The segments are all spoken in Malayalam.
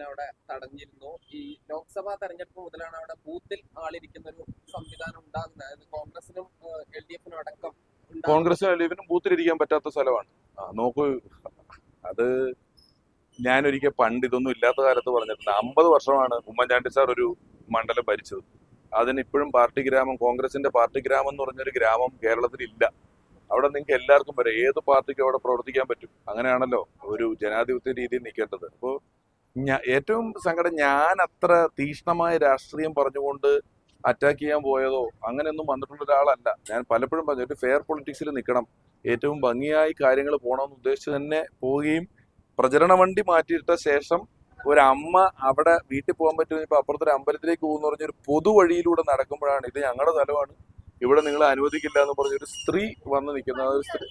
അവിടെ തടഞ്ഞിരുന്നു. ഈ ലോക്സഭാ തെരഞ്ഞെടുപ്പ് മുതലാണ് അവിടെ ബൂത്തിൽ ആളിരിക്കുന്ന ഒരു സംവിധാനം ഉണ്ടാകുന്നത്. അതായത് കോൺഗ്രസിനും എൽ ഡി എഫിനും അടക്കം കോൺഗ്രസിനും എൽ ഡി എഫിനും ബൂത്തിലിരിക്കാൻ പറ്റാത്ത സ്ഥലമാണ്. നോക്കൂ, അത് ഞാനൊരിക്കൽ പണ്ട് ഇതൊന്നും ഇല്ലാത്ത കാലത്ത് പറഞ്ഞിട്ടുണ്ട്. 50 വർഷമാണ് ഉമ്മൻചാണ്ടി സാർ ഒരു മണ്ഡലം ഭരിച്ചത്. അതിന് ഇപ്പോഴും പാർട്ടി ഗ്രാമം, കോൺഗ്രസിന്റെ പാർട്ടി ഗ്രാമം എന്ന് പറഞ്ഞൊരു ഗ്രാമം കേരളത്തിൽ ഇല്ല. അവിടെ നിങ്ങൾക്ക് എല്ലാവർക്കും വരെ ഏത് പാർട്ടിക്കും അവിടെ പ്രവർത്തിക്കാൻ പറ്റും. അങ്ങനെയാണല്ലോ ഒരു ജനാധിപത്യ രീതിയിൽ നിൽക്കേണ്ടത്. അപ്പോൾ ഏറ്റവും സങ്കടം, ഞാൻ അത്ര തീക്ഷ്ണമായ രാഷ്ട്രീയം പറഞ്ഞുകൊണ്ട് അറ്റാക്ക് ചെയ്യാൻ പോയതോ അങ്ങനെയൊന്നും വന്നിട്ടുള്ള ഒരാളല്ല. ഞാൻ പലപ്പോഴും പറഞ്ഞു ഒരു ഫെയർ പൊളിറ്റിക്സിൽ നിൽക്കണം, ഏറ്റവും ഭംഗിയായി കാര്യങ്ങൾ പോകണമെന്ന് ഉദ്ദേശിച്ച് തന്നെ പോവുകയും പ്രചരണ വണ്ടി മാറ്റിയിട്ട ശേഷം ഒരമ്മ അവിടെ വീട്ടിൽ പോകാൻ പറ്റുമെന്ന് ഇപ്പൊ അപ്പുറത്തൊരു അമ്പലത്തിലേക്ക് പോകുന്ന പറഞ്ഞൊരു പൊതുവഴിയിലൂടെ നടക്കുമ്പോഴാണ് ഇത് ഞങ്ങളുടെ സ്ഥലമാണ്, ഇവിടെ നിങ്ങൾ അനുവദിക്കില്ല എന്ന് പറഞ്ഞൊരു സ്ത്രീ വന്ന് നിൽക്കുന്ന ഒരു സ്ത്രീ.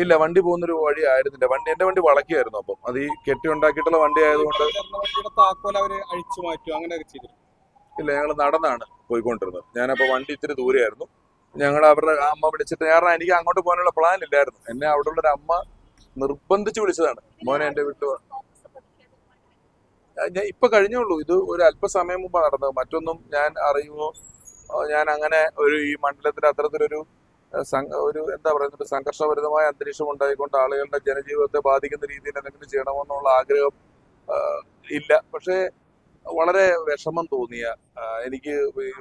ഇല്ല, വണ്ടി പോകുന്നൊരു വഴി ആയിരുന്നില്ല. എന്റെ വണ്ടി വളക്കിയായിരുന്നു. അപ്പം അത് ഈ കെട്ടി ഉണ്ടാക്കിയിട്ടുള്ള വണ്ടി ആയതുകൊണ്ട് ഇല്ല, ഞങ്ങൾ നടന്നാണ് പോയിക്കൊണ്ടിരുന്നത്. ഞാനപ്പോ വണ്ടി ഇത്തിരി ദൂരെയായിരുന്നു. ഞങ്ങൾ അവരുടെ അമ്മ വിളിച്ചിട്ട്, കാരണം എനിക്ക് അങ്ങോട്ട് പോകാനുള്ള പ്ലാൻ ഇല്ലായിരുന്നു. എന്നെ അവിടെ ഉള്ളൊരു അമ്മ നിർബന്ധിച്ച് വിളിച്ചതാണ്, മോനെ എന്റെ വീട്ടിൽ. ഞാൻ ഇപ്പൊ കഴിഞ്ഞുള്ളൂ, ഇത് ഒരു അല്പസമയം മുമ്പ് നടന്നത്. മറ്റൊന്നും ഞാൻ അറിയുമോ, ഞാൻ അങ്ങനെ ഒരു ഈ മണ്ഡലത്തിൽ അത്തരത്തിലൊരു ഒരു എന്താ പറയുന്നത് സംഘർഷഭരിതമായ അന്തരീക്ഷം ഉണ്ടായിക്കൊണ്ട് ആളുകളുടെ ജനജീവിതത്തെ ബാധിക്കുന്ന രീതിയിൽ എന്തെങ്കിലും ചെയ്യണമെന്നുള്ള ആഗ്രഹം ഇല്ല. പക്ഷേ വളരെ വിഷമം തോന്നിയ, എനിക്ക്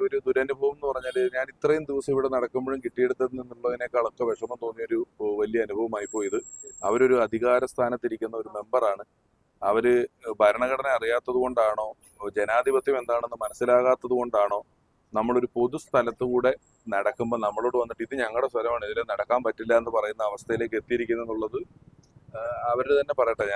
ഒരു ദുരനുഭവം എന്ന് പറഞ്ഞാല് ഞാൻ ഇത്രയും ദിവസം ഇവിടെ നടക്കുമ്പോഴും കിട്ടിയെടുത്തതിൽ നിന്നുള്ളതിനേക്കാളൊക്കെ വിഷമം തോന്നിയ ഒരു വലിയ അനുഭവമായി പോയത്. അവരൊരു അധികാര സ്ഥാനത്തിരിക്കുന്ന ഒരു മെമ്പറാണ്. അവര് ഭരണഘടന അറിയാത്തത് കൊണ്ടാണോ, ജനാധിപത്യം എന്താണെന്ന് മനസ്സിലാകാത്തത് കൊണ്ടാണോ, നമ്മളൊരു പൊതുസ്ഥലത്തുകൂടെ നടക്കുമ്പോൾ നമ്മളോട് വന്നിട്ട് ഇത് ഞങ്ങളുടെ സ്ഥലമാണ്, ഇതിൽ നടക്കാൻ പറ്റില്ല എന്ന് പറയുന്ന അവസ്ഥയിലേക്ക് എത്തിയിരിക്കുന്നു എന്നുള്ളത് അവര് തന്നെ പറയട്ടെ.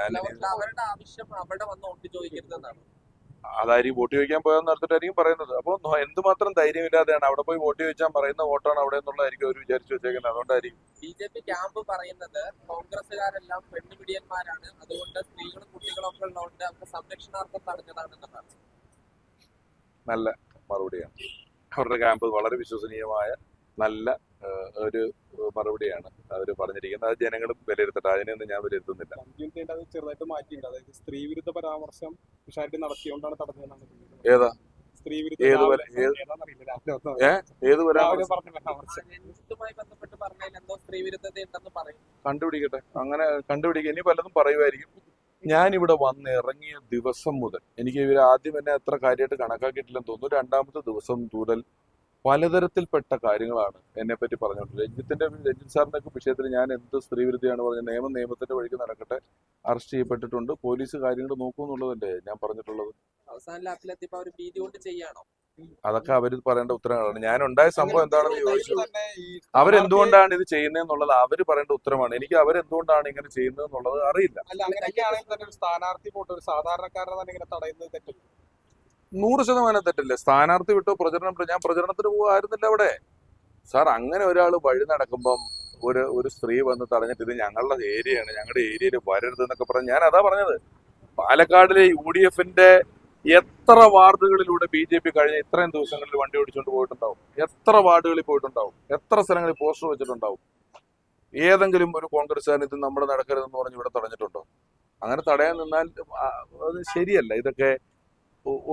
അതായിരിക്കും വോട്ട് ചോദിക്കാൻ പോയെന്ന് നടത്തിട്ടായിരിക്കും പറയുന്നത്. അപ്പോൾ എന്തുമാത്രം ധൈര്യമില്ലാതെയാണ് അവിടെ പോയി വോട്ട് ചോദിച്ചാൽ പറയുന്ന വോട്ടാണ് അവിടെ എന്നുള്ളതായിരിക്കും അവർ വിചാരിച്ചു വെച്ചേക്കുന്നത്. അതുകൊണ്ടായിരിക്കും ബിജെപി ക്യാമ്പ് പറയുന്നത് കോൺഗ്രസുകാരെല്ലാം പെണ്ണുപിടിയന്മാരാണ്, അതുകൊണ്ട് സ്ത്രീകളും കുട്ടികളും ഒക്കെ ഉള്ളതുകൊണ്ട് അവരുടെ സംരക്ഷണാർത്ഥം തടഞ്ഞതാണെന്നാണ്. നല്ല മറുപടിയാണ്. അവരുടെ ക്യാമ്പ് വളരെ വിശ്വസനീയമായ നല്ല ഒരു മറുപടിയാണ് അവർ പറഞ്ഞിരിക്കുന്നത്. അത് ജനങ്ങളും വിലയിരുത്തട്ടെ, അതിനെയൊന്നും ഞാൻ വിലയിരുത്തുന്നില്ല. ചെറുതായിട്ട് മാറ്റിയിട്ടുണ്ട്. അതായത് സ്ത്രീ വിരുദ്ധ പരാമർശം നടത്തിയോണ്ടാണ് തടഞ്ഞതെന്നാണ്. ഏതാ കണ്ടുപിടിക്കട്ടെ, അങ്ങനെ കണ്ടുപിടിക്കുക. ഇനി പലതും പറയുമായിരിക്കും. ഞാനിവിടെ വന്ന് ഇറങ്ങിയ ദിവസം മുതൽ എനിക്ക് ഇവർ ആദ്യം എന്നെ അത്ര കാര്യമായിട്ട് കണക്കാക്കിയിട്ടില്ലെന്ന് തോന്നുന്നു. 2ാമത്തെ ദിവസം മുതൽ പലതരത്തിൽപ്പെട്ട കാര്യങ്ങളാണ് എന്നെ പറ്റി പറഞ്ഞുകൊണ്ടിരുന്നത്. രഞ്ജിത്ത് സാറിന്റെ ഒക്കെ വിഷയത്തിൽ ഞാൻ എന്ത് സ്ത്രീവിരുദ്ധയാണ് പറഞ്ഞത്. നിയമത്തിന്റെ വഴിക്ക് നടക്കട്ടെ, അറസ്റ്റ് ചെയ്യപ്പെട്ടിട്ടുണ്ട്, പോലീസ് കാര്യങ്ങൾ നോക്കുമെന്നുള്ളതല്ലേ ഞാൻ പറഞ്ഞിട്ടുള്ളത്. അവസാന ലാപ്പിലെത്തിയപ്പോ അവർ ഭീതി കൊണ്ട് ചെയ്യാണോ? അതൊക്കെ അവര് പറയേണ്ട ഉത്തരങ്ങളാണ്. ഞാൻ ഉണ്ടായ സംഭവം എന്താണെന്ന് ചോദിച്ചു, അവരെന്തുകൊണ്ടാണ് ഇത് ചെയ്യുന്നതെന്നുള്ളത് അവര് പറയേണ്ട ഉത്തരമാണ്. എനിക്ക് അവരെന്തുകൊണ്ടാണ് ഇങ്ങനെ ചെയ്യുന്നത് എന്നുള്ളത് അറിയില്ല. 100% തെറ്റല്ലേ? സ്ഥാനാർത്ഥി വിട്ടോ ഞാൻ പ്രചരണത്തിന് പോകായിരുന്നില്ല അവിടെ. സാർ, അങ്ങനെ ഒരാൾ വഴി നടക്കുമ്പം ഒരു സ്ത്രീ വന്ന് തടഞ്ഞിട്ട് ഇത് ഞങ്ങളുടെ ഏരിയയാണ്, ഞങ്ങളുടെ ഏരിയയിൽ വരരുത് എന്നൊക്കെ പറഞ്ഞ് ഞാൻ അതാ പറഞ്ഞത്. പാലക്കാടിലെ UDFന്റെ എത്ര വാർഡുകളിലൂടെ BJP കഴിഞ്ഞ ഇത്രയും ദിവസങ്ങളിൽ വണ്ടി ഓടിച്ചുകൊണ്ട് പോയിട്ടുണ്ടാവും? എത്ര വാർഡുകളിൽ പോയിട്ടുണ്ടാവും? എത്ര സ്ഥലങ്ങളിൽ പോസ്റ്റർ വെച്ചിട്ടുണ്ടാവും? ഏതെങ്കിലും ഒരു കോൺഗ്രസ്സുകാരൻ ഇത് നമ്മുടെ നടക്കരുതെന്ന് പറഞ്ഞ് ഇവിടെ തടഞ്ഞിട്ടുണ്ടോ? അങ്ങനെ തടയാൻ നിന്നാൽ അത് ശരിയല്ല. ഇതൊക്കെ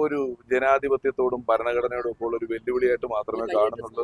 ഒരു ജനാധിപത്യത്തോടും ഭരണഘടനയോടും ഒക്കെ ഉള്ള ഒരു വെല്ലുവിളിയായിട്ട് മാത്രമേ കാണുന്നുള്ളൂ.